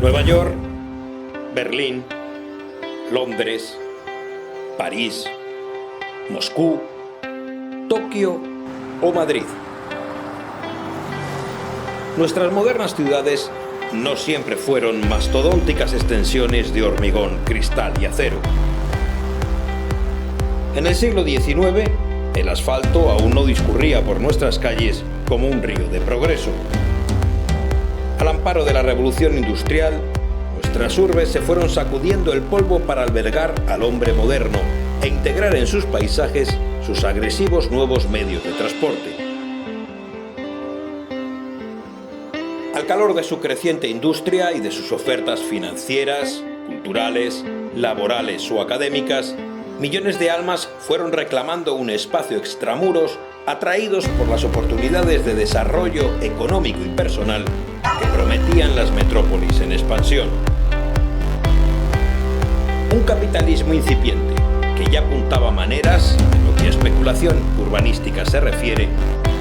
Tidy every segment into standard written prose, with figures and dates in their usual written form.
Nueva York, Berlín, Londres, París, Moscú, Tokio o Madrid. Nuestras modernas ciudades no siempre fueron mastodónticas extensiones de hormigón, cristal y acero. En el siglo XIX, el asfalto aún no discurría por nuestras calles como un río de progreso. Al amparo de la revolución industrial, nuestras urbes se fueron sacudiendo el polvo para albergar al hombre moderno e integrar en sus paisajes sus agresivos nuevos medios de transporte. Al calor de su creciente industria y de sus ofertas financieras, culturales, laborales o académicas, millones de almas fueron reclamando un espacio extramuros, atraídos por las oportunidades de desarrollo económico y personal que prometían las metrópolis en expansión. Un capitalismo incipiente que ya apuntaba maneras, en lo que a especulación urbanística se refiere,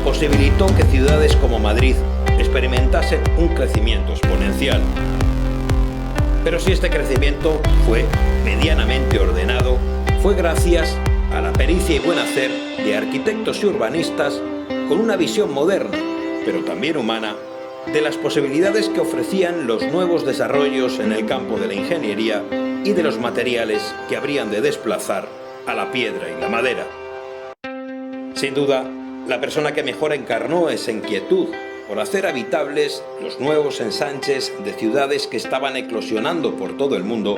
posibilitó que ciudades como Madrid experimentasen un crecimiento exponencial. Pero si este crecimiento fue medianamente ordenado, fue gracias a la pericia y buen hacer de arquitectos y urbanistas con una visión moderna, pero también humana, de las posibilidades que ofrecían los nuevos desarrollos en el campo de la ingeniería y de los materiales que habrían de desplazar a la piedra y la madera. Sin duda, la persona que mejor encarnó esa inquietud por hacer habitables los nuevos ensanches de ciudades que estaban eclosionando por todo el mundo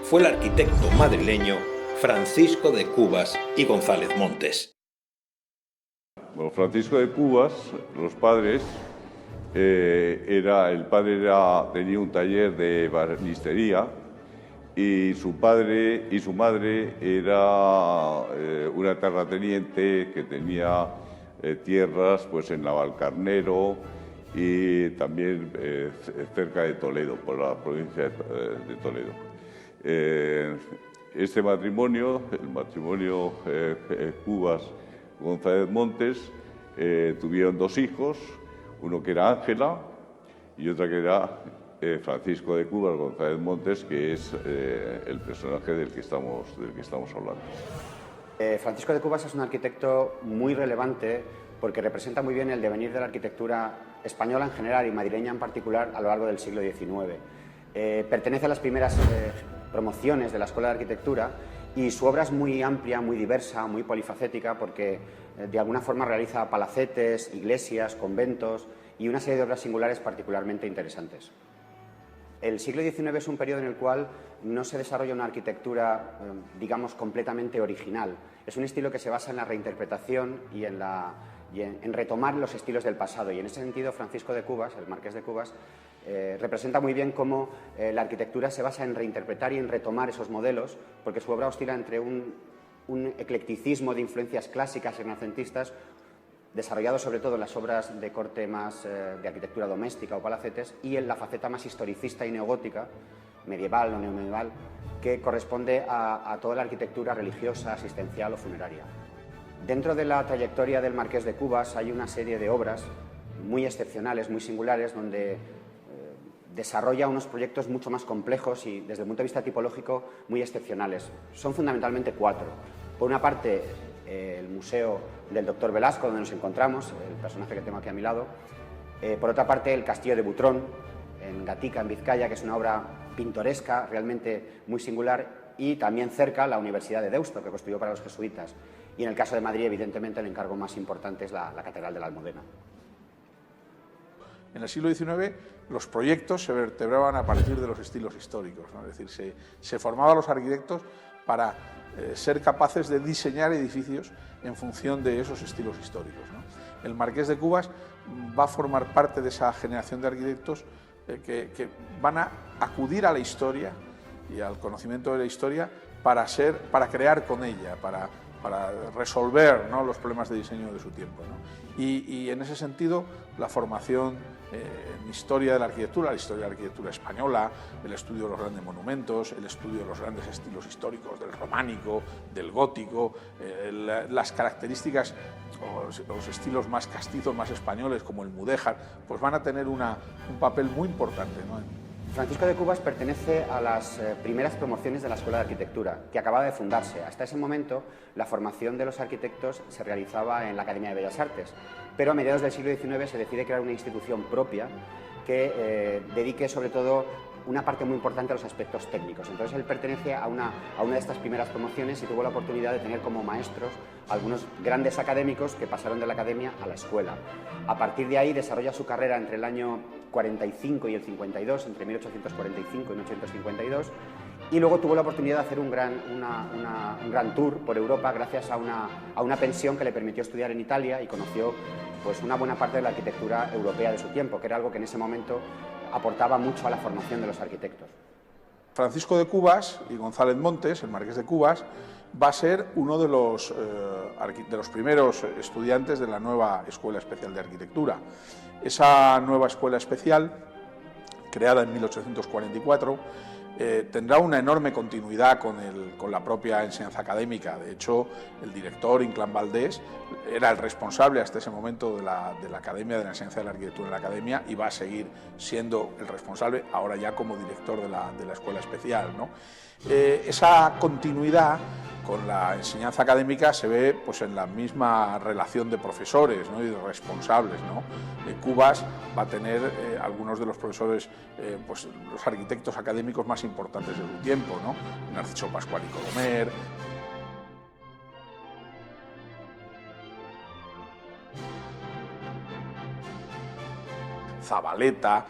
fue el arquitecto madrileño Francisco de Cubas y González Montes. Bueno, Francisco de Cubas, los padres, el padre tenía un taller de ebanistería y su padre y su madre era una terrateniente que tenía tierras pues en Navalcarnero y también cerca de Toledo, por la provincia de Toledo. Este matrimonio, el matrimonio Cubas-González Montes, tuvieron dos hijos, uno que era Ángela y otra que era Francisco de Cubas González Montes, que es el personaje del que estamos hablando. Francisco de Cubas es un arquitecto muy relevante porque representa muy bien el devenir de la arquitectura española en general y madrileña en particular a lo largo del siglo XIX. Pertenece a las primeras promociones de la Escuela de Arquitectura y su obra es muy amplia, muy diversa, muy polifacética porque de alguna forma realiza palacetes, iglesias, conventos y una serie de obras singulares particularmente interesantes. El siglo XIX es un periodo en el cual no se desarrolla una arquitectura, digamos, completamente original. Es un estilo que se basa en la reinterpretación y en retomar los estilos del pasado. Y en ese sentido, Francisco de Cubas, el marqués de Cubas, representa muy bien cómo la arquitectura se basa en reinterpretar y en retomar esos modelos, porque su obra oscila entre un eclecticismo de influencias clásicas y renacentistas, desarrollado sobre todo en las obras de corte más de arquitectura doméstica o palacetes, y en la faceta más historicista y neogótica, medieval o neomedieval, que corresponde a toda la arquitectura religiosa, asistencial o funeraria. Dentro de la trayectoria del marqués de Cubas hay una serie de obras muy excepcionales, muy singulares, donde desarrolla unos proyectos mucho más complejos y, desde el punto de vista tipológico, muy excepcionales. Son fundamentalmente cuatro. Por una parte, el Museo del Doctor Velasco, donde nos encontramos, el personaje que tengo aquí a mi lado. Por otra parte, el Castillo de Butrón, en Gatica, en Vizcaya, que es una obra pintoresca, realmente muy singular, y también cerca la Universidad de Deusto, que construyó para los jesuitas. Y en el caso de Madrid, evidentemente, el encargo más importante es la Catedral de la Almudena. En el siglo XIX los proyectos se vertebraban a partir de los estilos históricos, ¿no? Es decir, se formaban los arquitectos para ser capaces de diseñar edificios en función de esos estilos históricos, ¿no? El marqués de Cubas va a formar parte de esa generación de arquitectos que van a acudir a la historia y al conocimiento de la historia para crear con ella, para resolver, ¿no?, los problemas de diseño de su tiempo, ¿no? Y en ese sentido, la formación en historia de la historia de la arquitectura española, el estudio de los grandes monumentos, el estudio de los grandes estilos históricos, del románico, del gótico, las características o los estilos más castizos, más españoles, como el mudéjar, pues van a tener un papel muy importante, ¿no?, Francisco de Cubas pertenece a las primeras promociones de la Escuela de Arquitectura, que acababa de fundarse. Hasta ese momento, la formación de los arquitectos se realizaba en la Academia de Bellas Artes, pero a mediados del siglo XIX se decide crear una institución propia que dedique sobre todo una parte muy importante a los aspectos técnicos. Entonces él pertenece a una de estas primeras promociones y tuvo la oportunidad de tener como maestros algunos grandes académicos que pasaron de la academia a la escuela. A partir de ahí desarrolla su carrera entre el año 45 y el 52, entre 1845 y 1852, y luego tuvo la oportunidad de hacer un gran tour por Europa gracias a una pensión que le permitió estudiar en Italia y conoció pues, una buena parte de la arquitectura europea de su tiempo, que era algo que en ese momento aportaba mucho a la formación de los arquitectos. Francisco de Cubas y González Montes, el marqués de Cubas, va a ser uno de los primeros estudiantes de la nueva Escuela Especial de Arquitectura. Esa nueva Escuela Especial, creada en 1844, tendrá una enorme continuidad con la propia enseñanza académica. De hecho, el director, Inclán Valdés, era el responsable hasta ese momento de la Academia, de la enseñanza de la arquitectura en la Academia, y va a seguir siendo el responsable, ahora ya como director de la Escuela Especial, ¿no? Esa continuidad con la enseñanza académica se ve pues, en la misma relación de profesores, ¿no? Y de responsables, ¿no? Cubas va a tener algunos de los profesores, pues, los arquitectos académicos más importantes de su tiempo, ¿no? Narciso Pascual y Colomer, Zabaleta,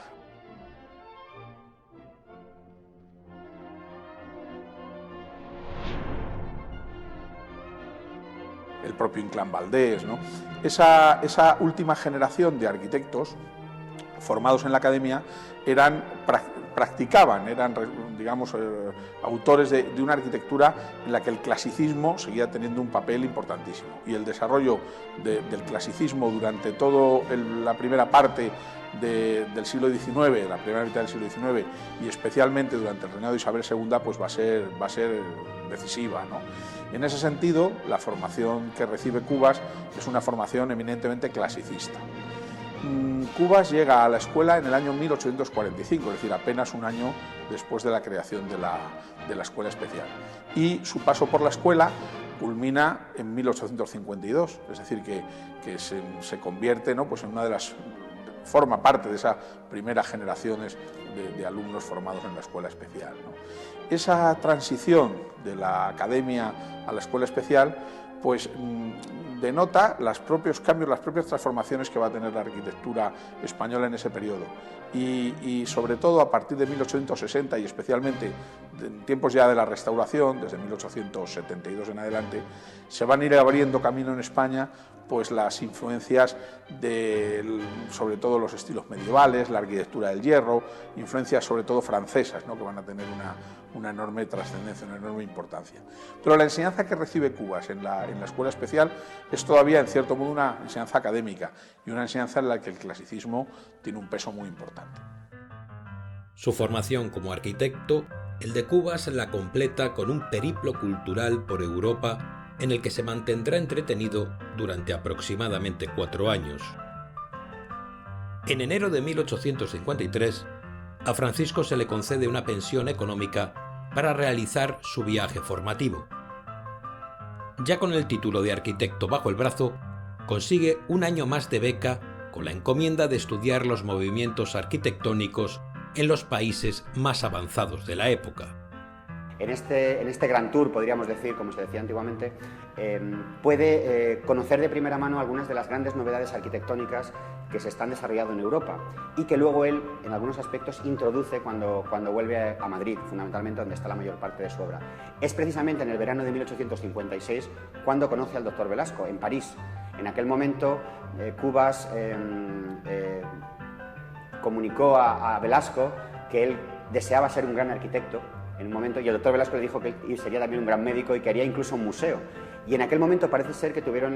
el propio Inclán Valdés, ¿no? Esa última generación de arquitectos formados en la academia practicaban, eran digamos, autores de una arquitectura en la que el clasicismo seguía teniendo un papel importantísimo, y el desarrollo del clasicismo durante toda la primera parte del siglo XIX, la primera mitad del siglo XIX, y especialmente durante el reinado de Isabel II, pues va a ser decisiva, ¿no? En ese sentido, la formación que recibe Cubas es una formación eminentemente clasicista. Cubas llega a la escuela en el año 1845, es decir, apenas un año después de la creación de la Escuela Especial. Y su paso por la escuela culmina en 1852, es decir, que se convierte, ¿no? Pues en una de las... forma parte de esas primeras generaciones de alumnos formados en la Escuela Especial, ¿no? Esa transición de la academia a la Escuela Especial pues denota los propios cambios, las propias transformaciones que va a tener la arquitectura española en ese periodo. Y sobre todo a partir de 1860 y especialmente en tiempos ya de la Restauración, desde 1872 en adelante, se van a ir abriendo camino en España pues las influencias sobre todo los estilos medievales, la arquitectura del hierro, influencias sobre todo francesas, ¿no? Que van a tener una enorme trascendencia, una enorme importancia. Pero la enseñanza que recibe Cubas en la Escuela Especial es todavía en cierto modo una enseñanza académica y una enseñanza en la que el clasicismo tiene un peso muy importante. Su formación como arquitecto, el de Cubas la completa con un periplo cultural por Europa en el que se mantendrá entretenido durante aproximadamente 4 años. En enero de 1853, a Francisco se le concede una pensión económica para realizar su viaje formativo. Ya con el título de arquitecto bajo el brazo, consigue un año más de beca con la encomienda de estudiar los movimientos arquitectónicos en los países más avanzados de la época. En este gran tour, podríamos decir, como se decía antiguamente, puede conocer de primera mano algunas de las grandes novedades arquitectónicas que se están desarrollando en Europa y que luego él, en algunos aspectos, introduce cuando vuelve a Madrid, fundamentalmente donde está la mayor parte de su obra. Es precisamente en el verano de 1856 cuando conoce al doctor Velasco, en París. En aquel momento, Cubas comunicó a Velasco que él deseaba ser un gran arquitecto en un momento, y el doctor Velasco le dijo que él sería también un gran médico y que haría incluso un museo. Y en aquel momento parece ser que tuvieron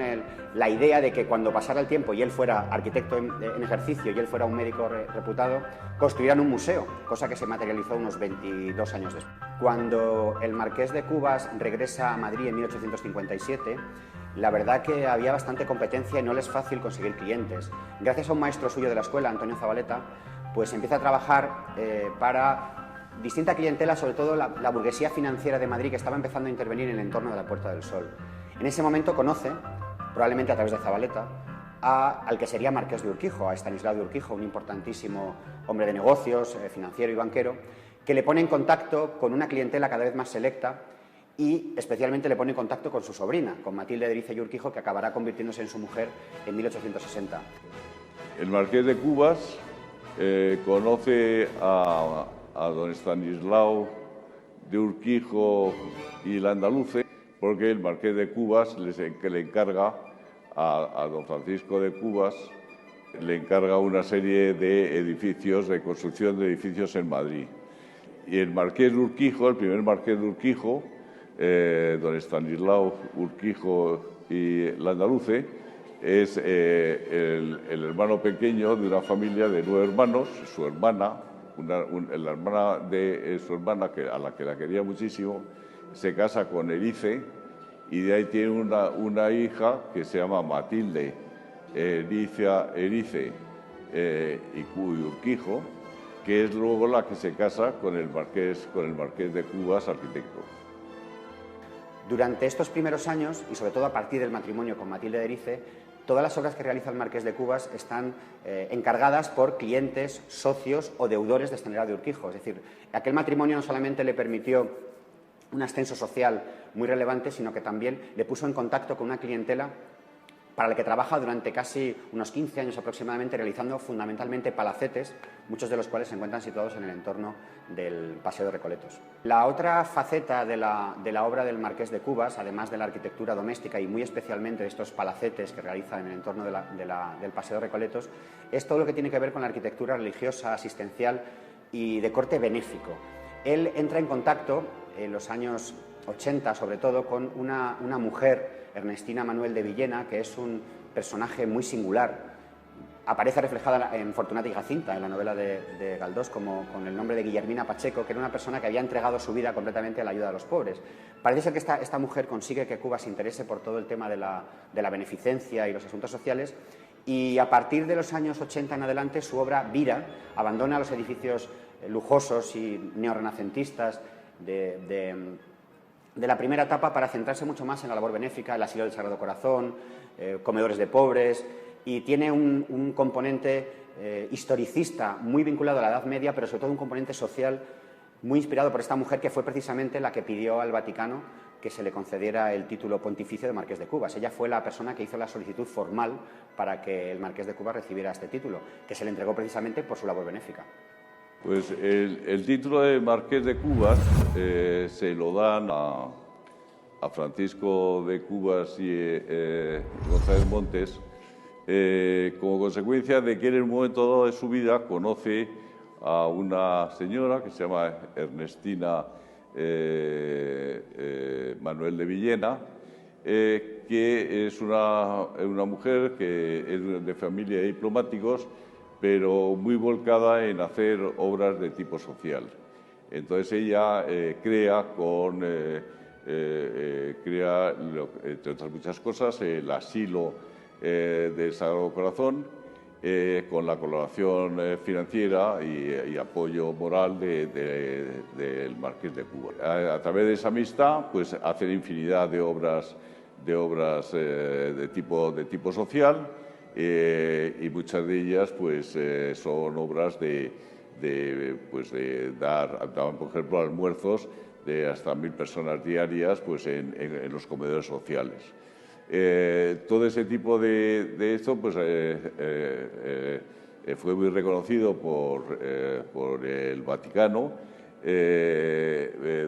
la idea de que cuando pasara el tiempo y él fuera arquitecto en ejercicio y él fuera un médico reputado, construyeran un museo, cosa que se materializó unos 22 años después. Cuando el marqués de Cubas regresa a Madrid en 1857, la verdad que había bastante competencia y no le es fácil conseguir clientes. Gracias a un maestro suyo de la escuela, Antonio Zabaleta, pues empieza a trabajar para distinta clientela, sobre todo la burguesía financiera de Madrid, que estaba empezando a intervenir en el entorno de la Puerta del Sol. En ese momento conoce, probablemente a través de Zabaleta, al que sería Marqués de Urquijo, a Estanislao de Urquijo, un importantísimo hombre de negocios, financiero y banquero, que le pone en contacto con una clientela cada vez más selecta y especialmente le pone en contacto con su sobrina, con Matilde de Erice y Urquijo, que acabará convirtiéndose en su mujer en 1860. El Marqués de Cubas conoce a don Estanislao de Urquijo y Landaluce, porque el Marqués de Cubas le encarga a don Francisco de Cubas, le encarga una serie de edificios, de construcción de edificios en Madrid. Y el Marqués de Urquijo, el primer Marqués de Urquijo, don Estanislao Urquijo y Landaluce, es el hermano pequeño de una familia de 9 hermanos. Su hermana, la hermana de su hermana, a la que la quería muchísimo, se casa con Erice y de ahí tiene una hija que se llama Matilde Erice y Urquijo, que es luego la que se casa con el Marqués de Cubas, arquitecto. Durante estos primeros años, y sobre todo a partir del matrimonio con Matilde de Erice, todas las obras que realiza el Marqués de Cubas están encargadas por clientes, socios o deudores de Estanislao de Urquijo. Es decir, aquel matrimonio no solamente le permitió un ascenso social muy relevante, sino que también le puso en contacto con una clientela para la que trabaja durante casi unos 15 años aproximadamente, realizando fundamentalmente palacetes, muchos de los cuales se encuentran situados en el entorno del Paseo de Recoletos. La otra faceta de la obra del Marqués de Cubas, además de la arquitectura doméstica y muy especialmente de estos palacetes que realiza en el entorno del Paseo de Recoletos, es todo lo que tiene que ver con la arquitectura religiosa, asistencial y de corte benéfico. Él entra en contacto en los años 80, sobre todo, con una mujer, Ernestina Manuel de Villena, que es un personaje muy singular. Aparece reflejada en Fortunata y Jacinta, en la novela de Galdós, como con el nombre de Guillermina Pacheco, que era una persona que había entregado su vida completamente a la ayuda de los pobres. Parece ser que esta mujer consigue que Cuba se interese por todo el tema de la beneficencia y los asuntos sociales, y a partir de los años 80 en adelante su obra vira, abandona los edificios lujosos y neorrenacentistas de la primera etapa para centrarse mucho más en la labor benéfica, el asilo del Sagrado Corazón, comedores de pobres, y tiene un componente historicista muy vinculado a la Edad Media, pero sobre todo un componente social muy inspirado por esta mujer que fue precisamente la que pidió al Vaticano que se le concediera el título pontificio de Marqués de Cubas. Ella fue la persona que hizo la solicitud formal para que el Marqués de Cubas recibiera este título, que se le entregó precisamente por su labor benéfica. Pues el título de Marqués de Cubas se lo dan a Francisco de Cubas y González Montes como consecuencia de que en el momento dado de su vida conoce a una señora que se llama Ernestina Manuel de Villena, que es una mujer que es de familia de diplomáticos, pero muy volcada en hacer obras de tipo social. Entonces ella crea, entre otras muchas cosas, el asilo del Sagrado Corazón, con la colaboración financiera y apoyo moral del Marqués de Cubas. A través de esa amistad, pues hacen infinidad de obras de tipo social. Y muchas de ellas pues son obras de dar, por ejemplo, almuerzos de hasta 1000 personas diarias pues en los comedores sociales. Todo ese tipo de esto pues fue muy reconocido por el Vaticano,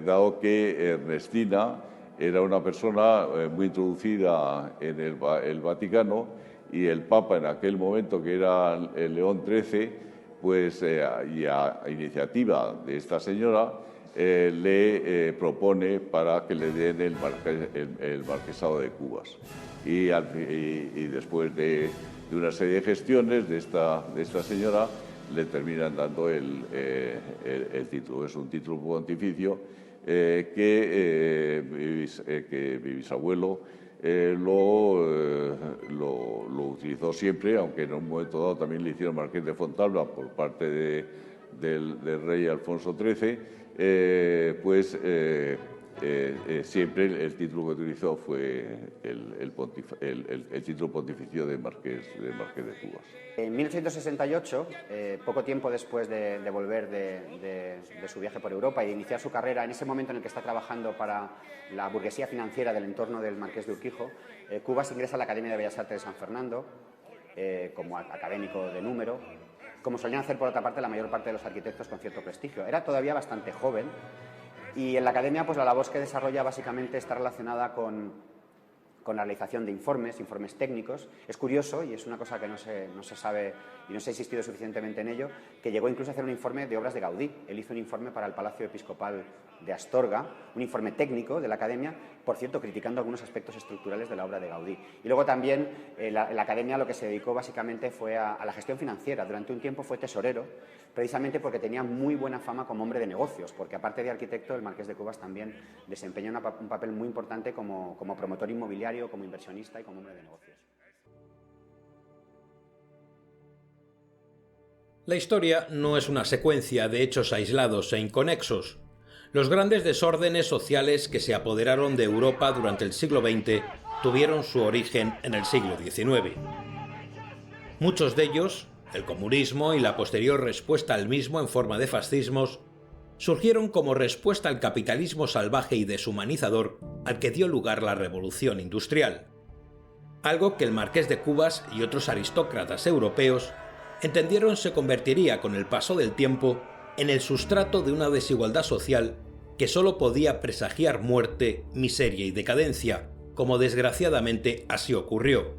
dado que Ernestina era una persona muy introducida en el Vaticano, y el Papa en aquel momento, que era el León XIII, pues y a iniciativa de esta señora, le propone para que le den el marquesado de Cubas. Y después de una serie de gestiones de esta señora, le terminan dando el título. Es un título pontificio que mi bisabuelo lo utilizó siempre, aunque en un momento dado también le hicieron marqués de Fontalba por parte del rey Alfonso XIII, siempre el título que utilizó fue el título pontificio de Marqués de Cubas. En 1868, poco tiempo después de volver de su viaje por Europa y de iniciar su carrera, en ese momento en el que está trabajando para la burguesía financiera del entorno del Marqués de Urquijo, Cubas ingresa a la Academia de Bellas Artes de San Fernando como académico de número, como solían hacer por otra parte la mayor parte de los arquitectos con cierto prestigio. Era todavía bastante joven y en la Academia pues la labor que desarrolla básicamente está relacionada con la realización de informes técnicos. Es curioso, y es una cosa que no se sabe y no se ha insistido suficientemente en ello, que llegó incluso a hacer un informe de obras de Gaudí. Él hizo un informe para el Palacio Episcopal de Astorga, un informe técnico de la Academia, por cierto, criticando algunos aspectos estructurales de la obra de Gaudí. Y luego también la Academia lo que se dedicó básicamente fue a la gestión financiera. Durante un tiempo fue tesorero, precisamente porque tenía muy buena fama como hombre de negocios, porque aparte de arquitecto, el Marqués de Cubas también desempeña un papel muy importante como promotor inmobiliario, como inversionista y como hombre de negocios. La historia no es una secuencia de hechos aislados e inconexos. Los grandes desórdenes sociales que se apoderaron de Europa durante el siglo XX tuvieron su origen en el siglo XIX. Muchos de ellos, el comunismo y la posterior respuesta al mismo en forma de fascismos, surgieron como respuesta al capitalismo salvaje y deshumanizador al que dio lugar la revolución industrial. Algo que el Marqués de Cubas y otros aristócratas europeos entendieron se convertiría con el paso del tiempo en el sustrato de una desigualdad social que solo podía presagiar muerte, miseria y decadencia, como desgraciadamente así ocurrió.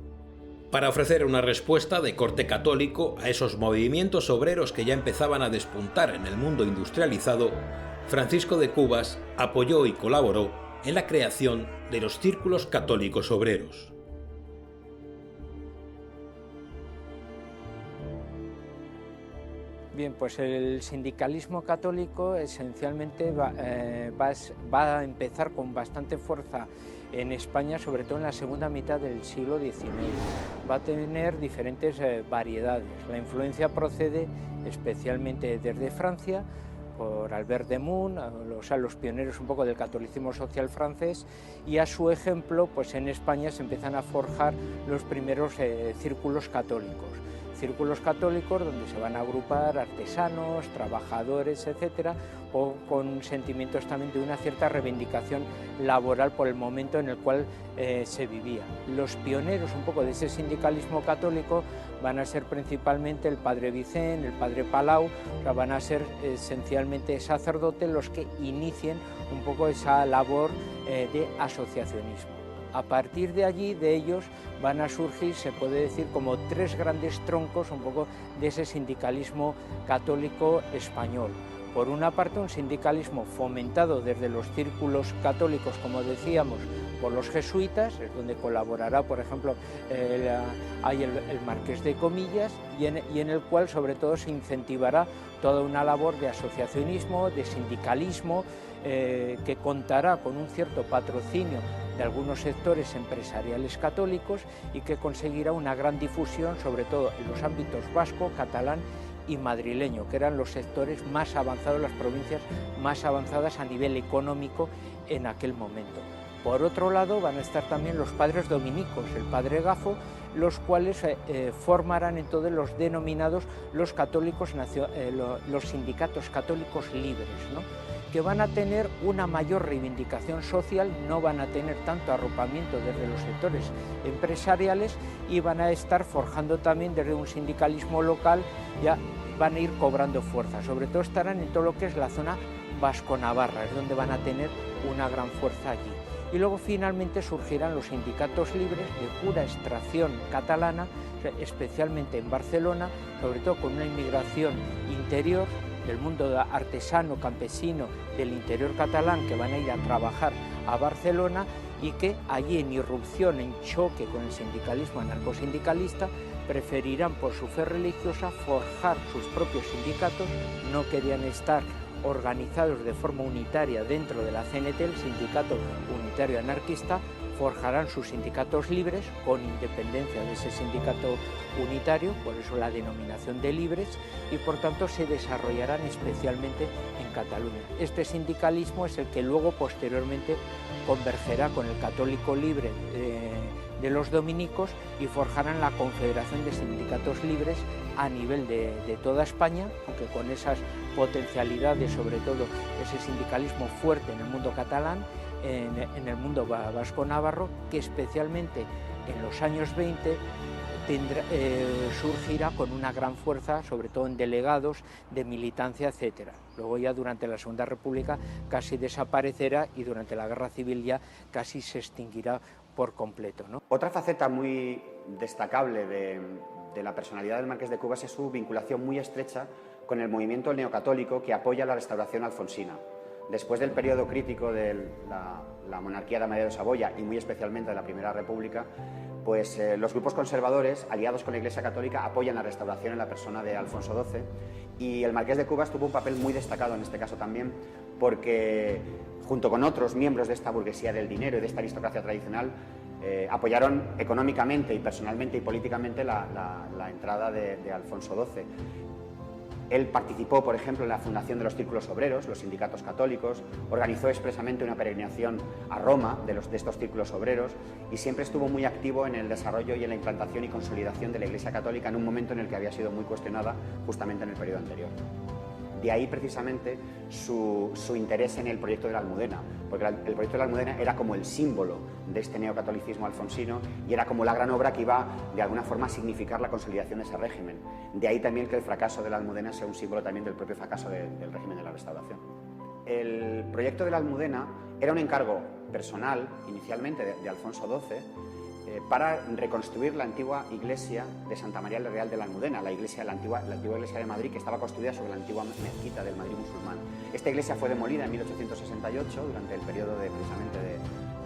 Para ofrecer una respuesta de corte católico a esos movimientos obreros que ya empezaban a despuntar en el mundo industrializado, Francisco de Cubas apoyó y colaboró en la creación de los círculos católicos obreros. Bien, pues el sindicalismo católico esencialmente va a empezar con bastante fuerza en España, sobre todo en la segunda mitad del siglo XIX. Va a tener diferentes variedades. La influencia procede especialmente desde Francia, por Albert de Mun, los pioneros un poco del catolicismo social francés, y a su ejemplo, pues en España se empiezan a forjar los primeros círculos católicos donde se van a agrupar artesanos, trabajadores, etcétera, o con sentimientos también de una cierta reivindicación laboral por el momento en el cual se vivía. Los pioneros un poco de ese sindicalismo católico van a ser principalmente el padre Vicent, el padre Palau, o sea, van a ser esencialmente sacerdotes los que inicien un poco esa labor de asociacionismo. A partir de allí, de ellos, van a surgir, se puede decir, como tres grandes troncos un poco de ese sindicalismo católico español. Por una parte, un sindicalismo fomentado desde los círculos católicos, como decíamos, por los jesuitas, es donde colaborará, por ejemplo, el Marqués de Comillas, y en el cual, sobre todo, se incentivará toda una labor de asociacionismo, de sindicalismo, que contará con un cierto patrocinio de algunos sectores empresariales católicos y que conseguirá una gran difusión, sobre todo en los ámbitos vasco, catalán y madrileño, que eran los sectores más avanzados, las provincias más avanzadas a nivel económico en aquel momento. Por otro lado, van a estar también los padres dominicos, el padre Gafo, los cuales formarán entonces los denominados los católicos, los sindicatos católicos libres, ¿no?, que van a tener una mayor reivindicación social, no van a tener tanto arropamiento desde los sectores empresariales y van a estar forjando también desde un sindicalismo local, ya van a ir cobrando fuerza. Sobre todo estarán en todo lo que es la zona vasco-navarra, es donde van a tener una gran fuerza allí. Y luego finalmente surgirán los sindicatos libres de pura extracción catalana, especialmente en Barcelona, sobre todo con una inmigración interior del mundo artesano, campesino, del interior catalán, que van a ir a trabajar a Barcelona y que allí en irrupción, en choque con el sindicalismo anarcosindicalista, preferirán por su fe religiosa forjar sus propios sindicatos, no querían estar organizados de forma unitaria dentro de la CNT, el Sindicato Unitario Anarquista, forjarán sus sindicatos libres con independencia de ese sindicato unitario, por eso la denominación de libres, y por tanto se desarrollarán especialmente en Cataluña. Este sindicalismo es el que luego posteriormente convergerá con el católico libre de los dominicos y forjarán la Confederación de Sindicatos Libres a nivel de toda España, aunque con esas potencialidades, sobre todo ese sindicalismo fuerte en el mundo catalán, en el mundo vasco-navarro, que especialmente en los años 20 surgirá con una gran fuerza, sobre todo en delegados, de militancia, etc. Luego ya durante la Segunda República casi desaparecerá y durante la Guerra Civil ya casi se extinguirá por completo, ¿no? Otra faceta muy destacable de la personalidad del Marqués de Cubas es su vinculación muy estrecha con el movimiento neocatólico que apoya la restauración alfonsina. Después del periodo crítico de la monarquía de Amadeo de Saboya y muy especialmente de la Primera República, pues los grupos conservadores, aliados con la Iglesia Católica, apoyan la restauración en la persona de Alfonso XII, y el Marqués de Cubas tuvo un papel muy destacado en este caso también, porque junto con otros miembros de esta burguesía del dinero y de esta aristocracia tradicional, apoyaron económicamente y personalmente y políticamente la entrada de Alfonso XII. Él participó, por ejemplo, en la fundación de los círculos obreros, los sindicatos católicos, organizó expresamente una peregrinación a Roma de estos círculos obreros y siempre estuvo muy activo en el desarrollo y en la implantación y consolidación de la Iglesia Católica en un momento en el que había sido muy cuestionada justamente en el periodo anterior. De ahí precisamente su interés en el proyecto de la Almudena, porque el proyecto de la Almudena era como el símbolo de este neocatolicismo alfonsino y era como la gran obra que iba de alguna forma a significar la consolidación de ese régimen. De ahí también que el fracaso de la Almudena sea un símbolo también del propio fracaso del régimen de la Restauración. El proyecto de la Almudena era un encargo personal, inicialmente, de Alfonso XII, para reconstruir la antigua iglesia de Santa María la Real de la Almudena, la antigua iglesia de Madrid, que estaba construida sobre la antigua mezquita del Madrid musulmán. Esta iglesia fue demolida en 1868 durante el periodo precisamente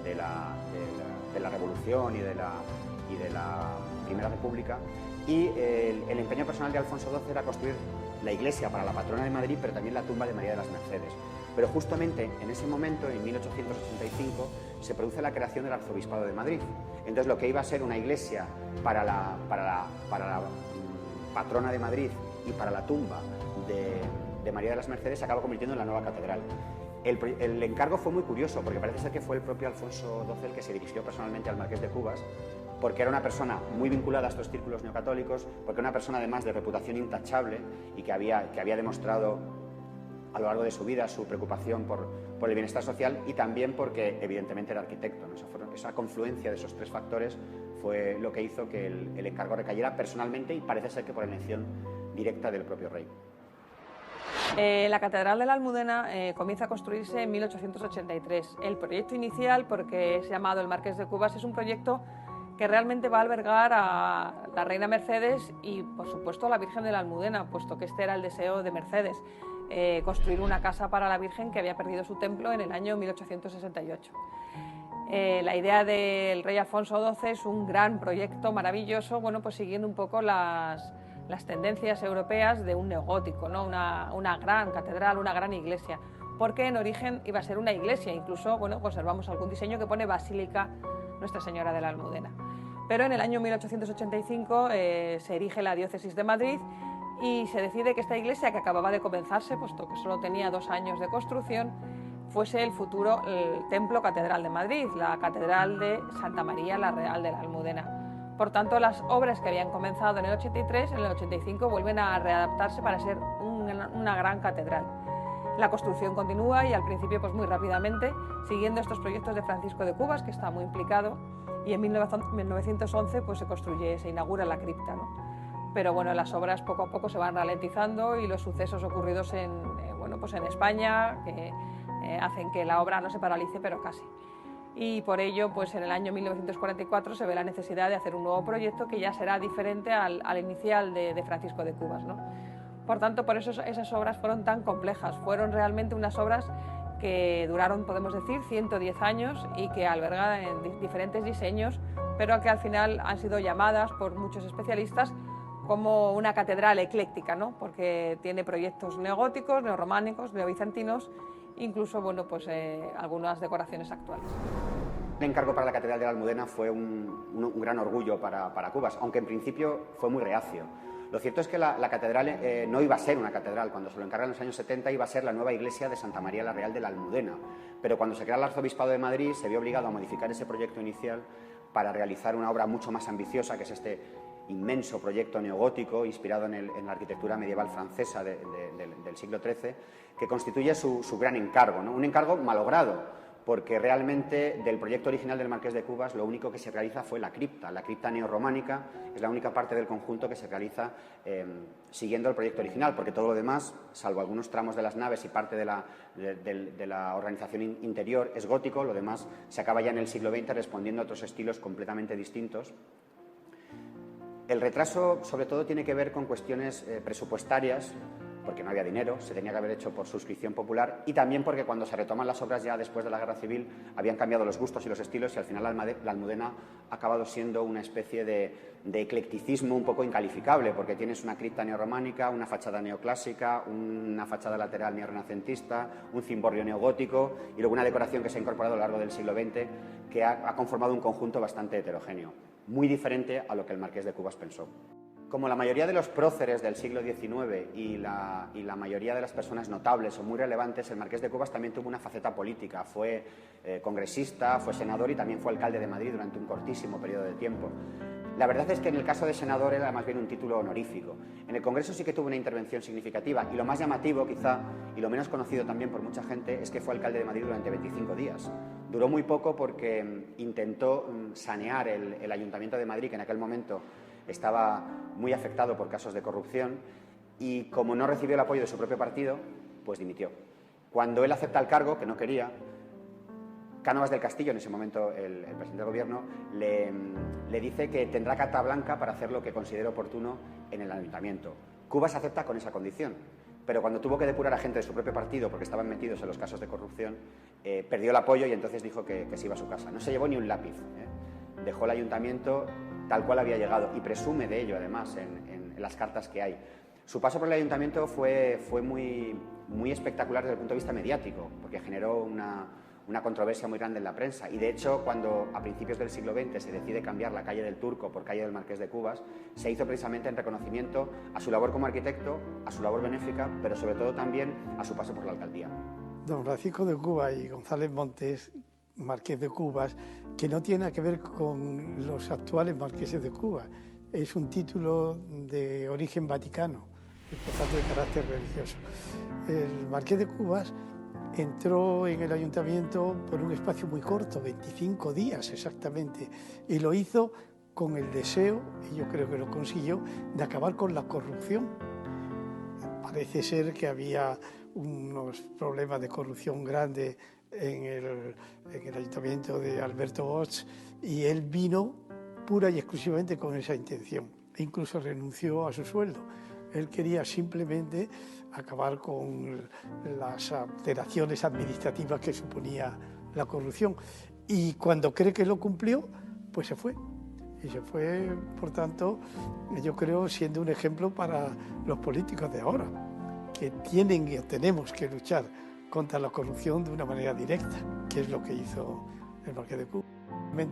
de la Revolución y de la Primera República, y el empeño personal de Alfonso XII era construir la iglesia para la patrona de Madrid, pero también la tumba de María de las Mercedes. Pero justamente en ese momento, en 1885, se produce la creación del Arzobispado de Madrid. Entonces lo que iba a ser una iglesia para la patrona de Madrid y para la tumba de María de las Mercedes se acaba convirtiendo en la nueva catedral. El encargo fue muy curioso, porque parece ser que fue el propio Alfonso XII el que se dirigió personalmente al Marqués de Cubas, porque era una persona muy vinculada a estos círculos neocatólicos, porque era una persona además de reputación intachable y que había demostrado a lo largo de su vida su preocupación por el bienestar social, y también porque evidentemente era arquitecto, ¿no? Esa confluencia de esos tres factores fue lo que hizo que el encargo recayera personalmente, y parece ser que por elección directa del propio rey. La Catedral de la Almudena comienza a construirse en 1883. El proyecto inicial, porque es llamado el Marqués de Cubas, es un proyecto que realmente va a albergar a la reina Mercedes y, por supuesto, a la Virgen de la Almudena, puesto que este era el deseo de Mercedes, construir una casa para la Virgen que había perdido su templo en el año 1868. La idea del rey Alfonso XII es un gran proyecto maravilloso, bueno, pues siguiendo un poco las tendencias europeas de un neogótico, ¿no? Una gran catedral, una gran iglesia, porque en origen iba a ser una iglesia, incluso, bueno, conservamos algún diseño que pone Basílica Nuestra Señora de la Almudena. Pero en el año 1885 se erige la diócesis de Madrid y se decide que esta iglesia, que acababa de comenzarse, puesto que solo tenía 2 años de construcción, fuese el futuro templo catedral de Madrid, la Catedral de Santa María la Real de la Almudena. Por tanto, las obras que habían comenzado en el 83, en el 85 vuelven a readaptarse para ser una gran catedral. La construcción continúa y al principio pues muy rápidamente, siguiendo estos proyectos de Francisco de Cubas, que está muy implicado, y en 1911 pues se inaugura la cripta, ¿no? Pero bueno, las obras poco a poco se van ralentizando y los sucesos ocurridos en España que hacen que la obra no se paralice, pero casi. Y por ello, pues en el año 1944 se ve la necesidad de hacer un nuevo proyecto que ya será diferente al inicial de Francisco de Cubas, ¿no? Por tanto, por eso esas obras fueron tan complejas. Fueron realmente unas obras que duraron, podemos decir, 110 años y que albergan en diferentes diseños, pero que al final han sido llamadas por muchos especialistas como una catedral ecléctica, ¿no? Porque tiene proyectos neogóticos, neorrománicos, neobizantinos, incluso, bueno, pues algunas decoraciones actuales. El encargo para la Catedral de la Almudena fue un gran orgullo para Cubas, aunque en principio fue muy reacio. Lo cierto es que la catedral no iba a ser una catedral. Cuando se lo encargan en los años 70 iba a ser la nueva iglesia de Santa María la Real de la Almudena. Pero cuando se crea el Arzobispado de Madrid se vio obligado a modificar ese proyecto inicial para realizar una obra mucho más ambiciosa, que es este inmenso proyecto neogótico inspirado en la arquitectura medieval francesa del siglo XIII, que constituye su gran encargo, ¿no? Un encargo malogrado, porque realmente del proyecto original del Marqués de Cubas lo único que se realiza fue la cripta neorrománica. Es la única parte del conjunto que se realiza siguiendo el proyecto original, porque todo lo demás, salvo algunos tramos de las naves y parte de la organización interior, es gótico. Lo demás se acaba ya en el siglo XX respondiendo a otros estilos completamente distintos. El retraso, sobre todo, tiene que ver con cuestiones presupuestarias, porque no había dinero, se tenía que haber hecho por suscripción popular, y también porque cuando se retoman las obras ya después de la Guerra Civil habían cambiado los gustos y los estilos, y al final la Almudena ha acabado siendo una especie de eclecticismo un poco incalificable, porque tienes una cripta neorrománica, una fachada neoclásica, una fachada lateral neorrenacentista, un cimborrio neogótico y luego una decoración que se ha incorporado a lo largo del siglo XX que ha conformado un conjunto bastante heterogéneo, muy diferente a lo que el Marqués de Cubas pensó. Como la mayoría de los próceres del siglo XIX y la mayoría de las personas notables o muy relevantes, el Marqués de Cubas también tuvo una faceta política. Fue congresista, fue senador y también fue alcalde de Madrid durante un cortísimo periodo de tiempo. La verdad es que en el caso de senador era más bien un título honorífico. En el Congreso sí que tuvo una intervención significativa, y lo más llamativo quizá, y lo menos conocido también por mucha gente, es que fue alcalde de Madrid durante 25 días. Duró muy poco porque intentó sanear el Ayuntamiento de Madrid, que en aquel momento estaba muy afectado por casos de corrupción, y como no recibió el apoyo de su propio partido, pues dimitió. Cuando él acepta el cargo, que no quería, Cánovas del Castillo, en ese momento el presidente del gobierno, le dice que tendrá carta blanca para hacer lo que considere oportuno en el ayuntamiento. Cubas acepta con esa condición, pero cuando tuvo que depurar a gente de su propio partido porque estaban metidos en los casos de corrupción, perdió el apoyo y entonces dijo que se iba a su casa. No se llevó ni un lápiz, dejó el ayuntamiento tal cual había llegado, y presume de ello además en las cartas que hay. Su paso por el ayuntamiento fue muy espectacular desde el punto de vista mediático, porque generó una controversia muy grande en la prensa, y de hecho cuando a principios del siglo XX se decide cambiar la calle del Turco por calle del Marqués de Cubas, se hizo precisamente en reconocimiento a su labor como arquitecto, a su labor benéfica, pero sobre todo también a su paso por la alcaldía. Don Francisco de Cubas y González Montes, Marqués de Cubas, que no tiene nada que ver con los actuales marqueses de Cubas. Es un título de origen vaticano y por tanto de carácter religioso. El Marqués de Cubas entró en el ayuntamiento por un espacio muy corto, 25 días exactamente, y lo hizo con el deseo, y yo creo que lo consiguió, de acabar con la corrupción. Parece ser que había unos problemas de corrupción grandes en el ayuntamiento de Alberto Bosch, y él vino pura y exclusivamente con esa intención, e incluso renunció a su sueldo. Él quería simplemente acabar con las alteraciones administrativas que suponía la corrupción, y cuando cree que lo cumplió, pues se fue. Y se fue, por tanto, yo creo, siendo un ejemplo para los políticos de ahora, que tienen y tenemos que luchar contra la corrupción de una manera directa, que es lo que hizo el Marqués de Cubas.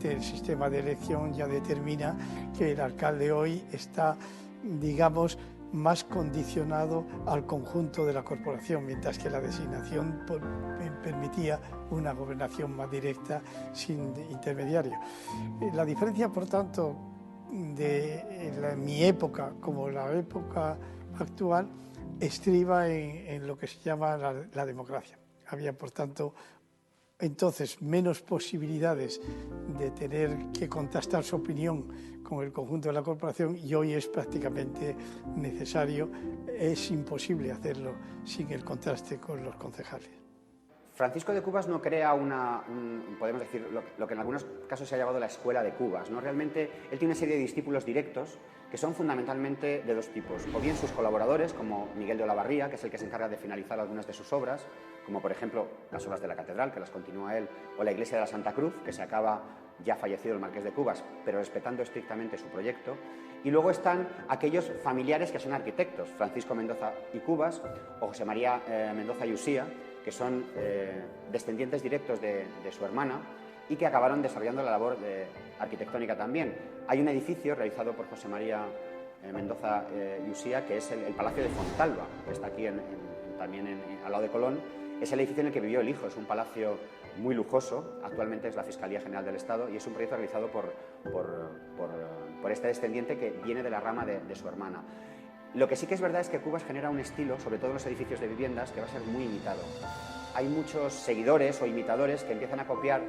El sistema de elección ya determina que el alcalde hoy está, digamos, más condicionado al conjunto de la corporación, mientras que la designación permitía una gobernación más directa sin intermediario. La diferencia, por tanto, de mi época como la época actual estriba en lo que se llama la democracia. Había, por tanto, entonces menos posibilidades de tener que contrastar su opinión con el conjunto de la corporación, y hoy es prácticamente necesario, es imposible hacerlo sin el contraste con los concejales. Francisco de Cubas no crea podemos decir, lo que en algunos casos se ha llamado la escuela de Cubas, ¿no? Realmente él tiene una serie de discípulos directos que son fundamentalmente de dos tipos, o bien sus colaboradores, como Miguel de Olavarría, que es el que se encarga de finalizar algunas de sus obras, como por ejemplo las obras de la catedral, que las continúa él, o la iglesia de la Santa Cruz, que se acaba ya fallecido el Marqués de Cubas, pero respetando estrictamente su proyecto. Y luego están aquellos familiares que son arquitectos, Francisco Mendoza y Cubas, o José María Mendoza y Usía, que son descendientes directos de su hermana, y que acabaron desarrollando la labor arquitectónica también. Hay un edificio realizado por José María Mendoza y Usía, que es el Palacio de Fontalba, que está aquí también al lado de Colón. Es el edificio en el que vivió el hijo, es un palacio muy lujoso, actualmente es la Fiscalía General del Estado y es un proyecto realizado por este descendiente que viene de la rama de su hermana. Lo que sí que es verdad es que Cubas genera un estilo, sobre todo en los edificios de viviendas, que va a ser muy imitado. Hay muchos seguidores o imitadores que empiezan a copiar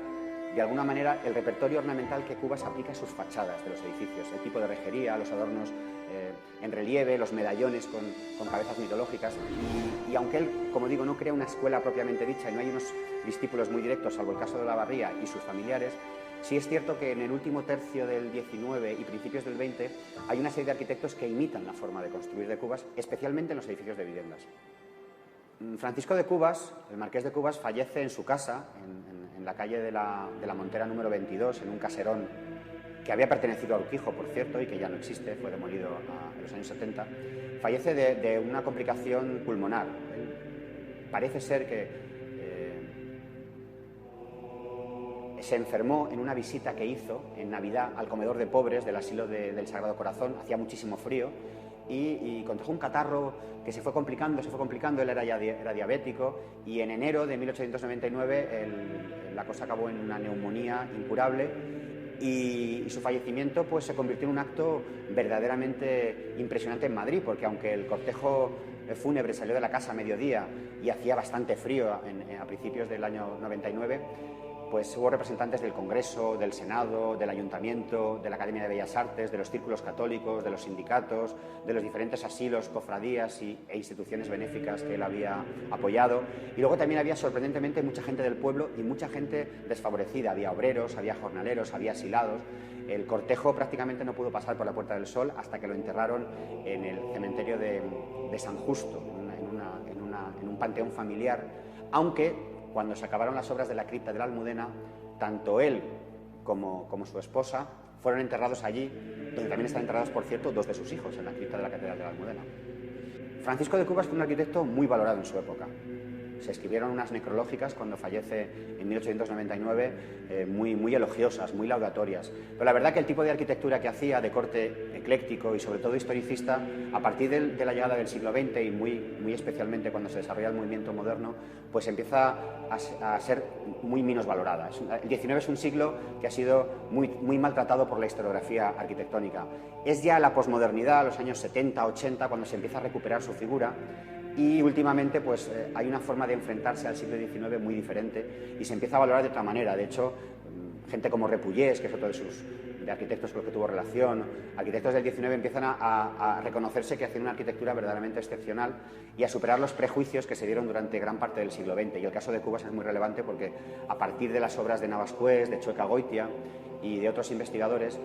de alguna manera el repertorio ornamental que Cubas aplica a sus fachadas de los edificios, el tipo de rejería, los adornos en relieve, los medallones con cabezas mitológicas y aunque él, como digo, no crea una escuela propiamente dicha y no hay unos discípulos muy directos, salvo el caso de Olavarría y sus familiares, sí es cierto que en el último tercio del XIX y principios del XX hay una serie de arquitectos que imitan la forma de construir de Cubas, especialmente en los edificios de viviendas. Francisco de Cubas, el marqués de Cubas, fallece en su casa, en la calle de la Montera número 22, en un caserón que había pertenecido a Urquijo, por cierto, y que ya no existe, fue demolido en los años 70. Fallece de una complicación pulmonar. Parece ser que se enfermó en una visita que hizo en Navidad al comedor de pobres del asilo del Sagrado Corazón, hacía muchísimo frío, y contrajo un catarro que se fue complicando, él era diabético, y en enero de 1899 la cosa acabó en una neumonía incurable, y su fallecimiento pues se convirtió en un acto verdaderamente impresionante en Madrid, porque aunque el cortejo fúnebre salió de la casa a mediodía y hacía bastante frío a principios del año 99, pues hubo representantes del Congreso, del Senado, del Ayuntamiento, de la Academia de Bellas Artes, de los círculos católicos, de los sindicatos, de los diferentes asilos, cofradías e instituciones benéficas que él había apoyado. Y luego también había sorprendentemente mucha gente del pueblo y mucha gente desfavorecida. Había obreros, había jornaleros, había asilados. El cortejo prácticamente no pudo pasar por la Puerta del Sol hasta que lo enterraron en el cementerio de San Justo, en un panteón familiar, aunque cuando se acabaron las obras de la cripta de la Almudena, tanto él como su esposa fueron enterrados allí, donde también están enterrados, por cierto, dos de sus hijos, en la cripta de la Catedral de la Almudena. Francisco de Cubas fue un arquitecto muy valorado en su época. Se escribieron unas necrológicas cuando fallece en 1899 muy elogiosas, muy laudatorias. Pero la verdad que el tipo de arquitectura que hacía, de corte ecléctico y sobre todo historicista, a partir de la llegada del siglo XX y muy especialmente cuando se desarrolla el movimiento moderno, pues empieza a ser muy menos valorada. El XIX es un siglo que ha sido muy maltratado por la historiografía arquitectónica. Es ya la posmodernidad, los años 70, 80, cuando se empieza a recuperar su figura. Y últimamente pues hay una forma de enfrentarse al siglo XIX muy diferente y se empieza a valorar de otra manera. De hecho, gente como Repullés, que es otro de arquitectos con los que tuvo relación, arquitectos del XIX empiezan a reconocerse que hacían una arquitectura verdaderamente excepcional y a superar los prejuicios que se dieron durante gran parte del siglo XX. Y el caso de Cubas es muy relevante porque a partir de las obras de Navascués, de Chueca Goitia y de otros investigadores,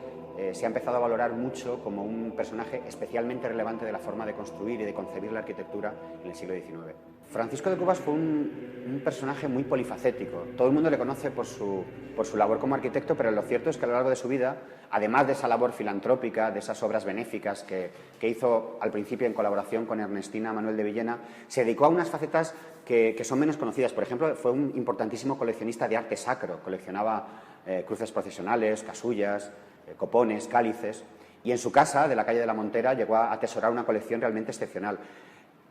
se ha empezado a valorar mucho como un personaje especialmente relevante de la forma de construir y de concebir la arquitectura en el siglo XIX. Francisco de Cubas fue un personaje muy polifacético. Todo el mundo le conoce por su labor como arquitecto, pero lo cierto es que a lo largo de su vida, además de esa labor filantrópica, de esas obras benéficas que hizo al principio en colaboración con Ernestina Manuel de Villena, se dedicó a unas facetas que son menos conocidas. Por ejemplo, fue un importantísimo coleccionista de arte sacro. Coleccionaba cruces procesionales, casullas, copones, cálices, y en su casa de la calle de la Montera llegó a atesorar una colección realmente excepcional.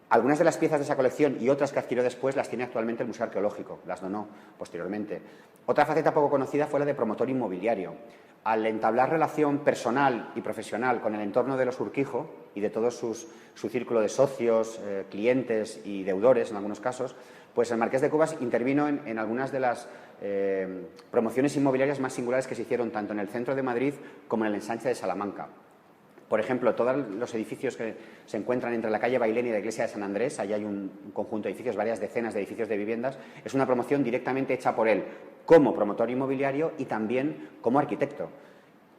Algunas de las piezas de esa colección y otras que adquirió después las tiene actualmente el Museo Arqueológico, las donó posteriormente. Otra faceta poco conocida fue la de promotor inmobiliario. Al entablar relación personal y profesional con el entorno de los Urquijo y de todo su círculo de socios, clientes y deudores en algunos casos, pues el Marqués de Cubas intervino en algunas de las promociones inmobiliarias más singulares que se hicieron tanto en el centro de Madrid como en el ensanche de Salamanca. Por ejemplo, todos los edificios que se encuentran entre la calle Bailén y la iglesia de San Andrés, allí hay un conjunto de edificios, varias decenas de edificios de viviendas, es una promoción directamente hecha por él como promotor inmobiliario y también como arquitecto.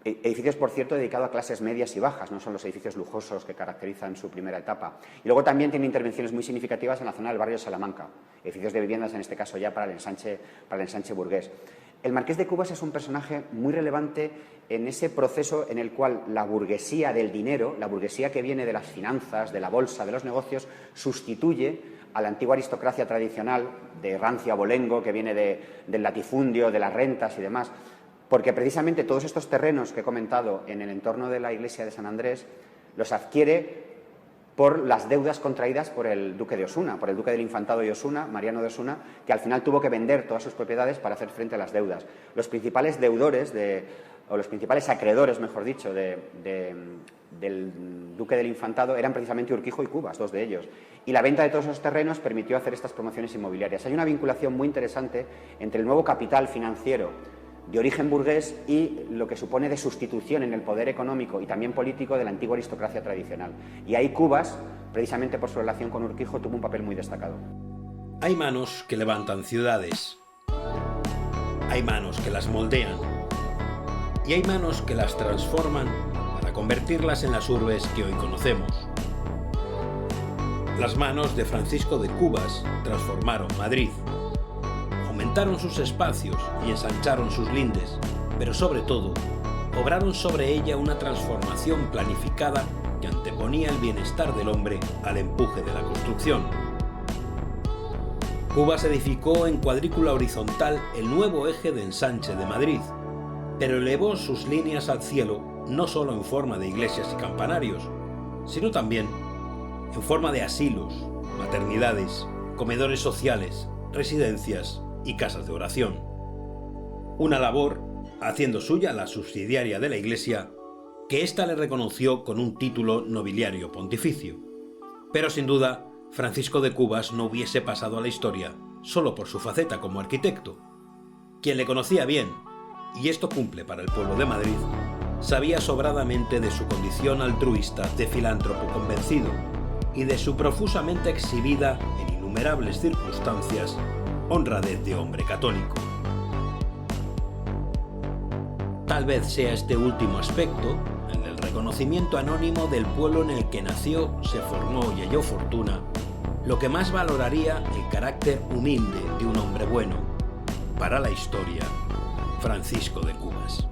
Edificios, por cierto, dedicados a clases medias y bajas, no son los edificios lujosos que caracterizan su primera etapa. Y luego también tiene intervenciones muy significativas en la zona del barrio de Salamanca, edificios de viviendas, en este caso ya para el ensanche burgués. El Marqués de Cubas es un personaje muy relevante en ese proceso en el cual la burguesía del dinero, la burguesía que viene de las finanzas, de la bolsa, de los negocios, sustituye a la antigua aristocracia tradicional de rancio abolengo que viene del latifundio, de las rentas y demás, porque precisamente todos estos terrenos que he comentado en el entorno de la iglesia de San Andrés los adquiere por las deudas contraídas por el duque de Osuna, por el duque del Infantado de Osuna, Mariano de Osuna, que al final tuvo que vender todas sus propiedades para hacer frente a las deudas. Los principales deudores, o los principales acreedores, mejor dicho, del duque del Infantado eran precisamente Urquijo y Cubas, dos de ellos. Y la venta de todos esos terrenos permitió hacer estas promociones inmobiliarias. Hay una vinculación muy interesante entre el nuevo capital financiero de origen burgués y lo que supone de sustitución en el poder económico y también político de la antigua aristocracia tradicional. Y ahí Cubas, precisamente por su relación con Urquijo, tuvo un papel muy destacado. Hay manos que levantan ciudades, hay manos que las moldean y hay manos que las transforman para convertirlas en las urbes que hoy conocemos. Las manos de Francisco de Cubas transformaron Madrid, aumentaron sus espacios y ensancharon sus lindes, pero sobre todo, obraron sobre ella una transformación planificada que anteponía el bienestar del hombre al empuje de la construcción. Cubas edificó en cuadrícula horizontal el nuevo eje de ensanche de Madrid, pero elevó sus líneas al cielo no solo en forma de iglesias y campanarios, sino también en forma de asilos, maternidades, comedores sociales, residencias y casas de oración. Una labor haciendo suya la subsidiaria de la Iglesia, que ésta le reconoció con un título nobiliario pontificio. Pero sin duda, Francisco de Cubas no hubiese pasado a la historia solo por su faceta como arquitecto. Quien le conocía bien, y esto cumple para el pueblo de Madrid, sabía sobradamente de su condición altruista de filántropo convencido y de su profusamente exhibida en innumerables circunstancias honradez de hombre católico. Tal vez sea este último aspecto, el del reconocimiento anónimo del pueblo en el que nació, se formó y halló fortuna, lo que más valoraría el carácter humilde de un hombre bueno. Para la historia, Francisco de Cubas.